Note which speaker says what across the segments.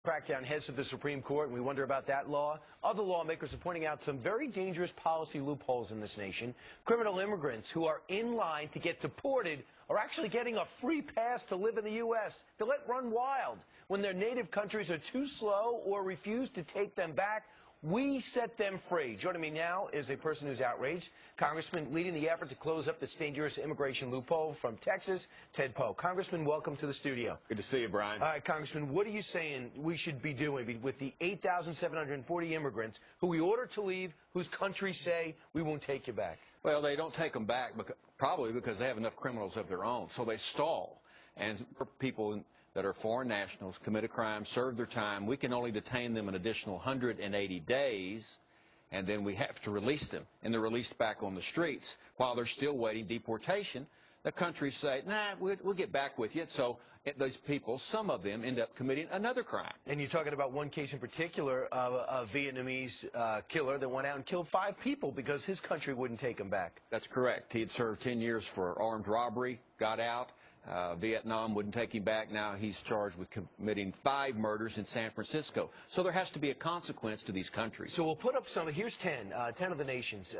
Speaker 1: Crackdown heads to the Supreme Court, and we wonder about that law. Other lawmakers are pointing out some very dangerous policy loopholes in this nation. Criminal immigrants who are in line to get deported are actually getting a free pass to live in the U.S. They're let run wild when their native countries are too slow or refuse to take them back. We set them free. Joining me now is a person who's outraged. Congressman leading the effort to close up this dangerous immigration loophole from Texas, Ted Poe. Congressman, welcome to the studio.
Speaker 2: Good to see you, Brian.
Speaker 1: All right, Congressman, what are you saying we should be doing with the 8,740 immigrants who we ordered to leave, whose countries say we won't take you back?
Speaker 2: Well, they don't take them back probably because they have enough criminals of their own, so they stall. And people that are foreign nationals, commit a crime, serve their time, we can only detain them an additional 180 days, and then we have to release them. And they're released back on the streets while they're still waiting deportation. The countries say, nah, we'll get back with you. So those people, some of them, end up committing another crime.
Speaker 1: And you're talking about one case in particular of a Vietnamese killer that went out and killed 5 people because his country wouldn't take him back.
Speaker 2: That's correct. He had served 10 years for armed robbery, got out. Vietnam wouldn't take him back. Now he's charged with committing 5 murders in San Francisco. So there has to be a consequence to these countries.
Speaker 1: So we'll put up some. Here's 10 of the nations: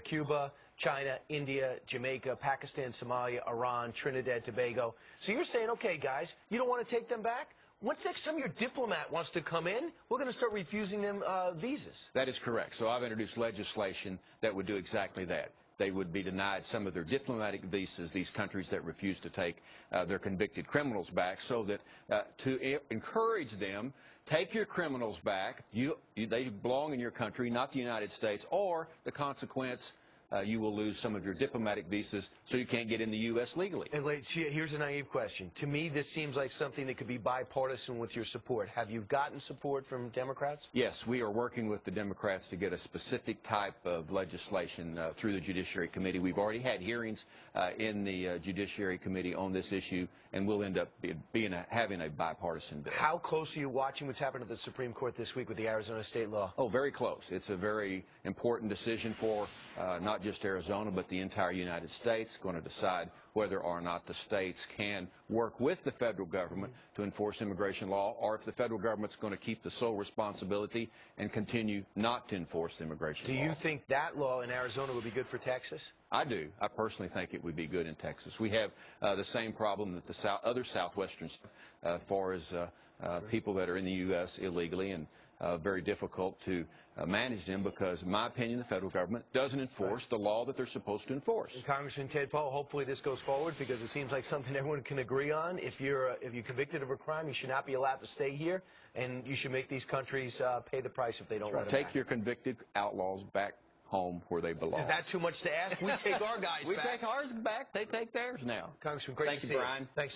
Speaker 1: Cuba, China, India, Jamaica, Pakistan, Somalia, Iran, Trinidad, Tobago. So you're saying, okay, guys, you don't want to take them back? When's next time your diplomat wants to come in, we're going to start refusing them visas?
Speaker 2: That is correct. So I've introduced legislation that would do exactly that. They would be denied some of their diplomatic visas, these countries that refuse to take their convicted criminals back, so that to encourage them, take your criminals back. They belong in your country, not the United States, or the consequence, you will lose some of your diplomatic visas, so you can't get in the U.S. legally.
Speaker 1: And here's a naive question. To me, this seems like something that could be bipartisan with your support. Have you gotten support from Democrats?
Speaker 2: Yes, we are working with the Democrats to get a specific type of legislation through the Judiciary Committee. We've already had hearings in the Judiciary Committee on this issue, and we'll end up having a bipartisan bill.
Speaker 1: How close are you watching what's happened at the Supreme Court this week with the Arizona state law?
Speaker 2: Oh, very close. It's a very important decision for not just Arizona, but the entire United States. Going to decide whether or not the states can work with the federal government to enforce immigration law, or if the federal government's going to keep the sole responsibility and continue not to enforce the immigration law.
Speaker 1: Do you think that law in Arizona would be good for Texas?
Speaker 2: I do. I personally think it would be good in Texas. We have the same problem that the other southwestern states, as far as people that are in the U.S. illegally, and very difficult to manage them because, in my opinion, the federal government doesn't enforce the law that they're supposed to enforce.
Speaker 1: And Congressman Ted Poe, hopefully this goes forward because it seems like something everyone can agree on. If you're convicted of a crime, you should not be allowed to stay here, and you should make these countries pay the price if they don't let them back.
Speaker 2: Take your convicted outlaws back home where they belong.
Speaker 1: Is that too much to ask? We take our guys back.
Speaker 2: We take ours back. They take theirs now.
Speaker 1: Congressman, great to see you.
Speaker 2: Thank you, Brian.
Speaker 1: Thanks.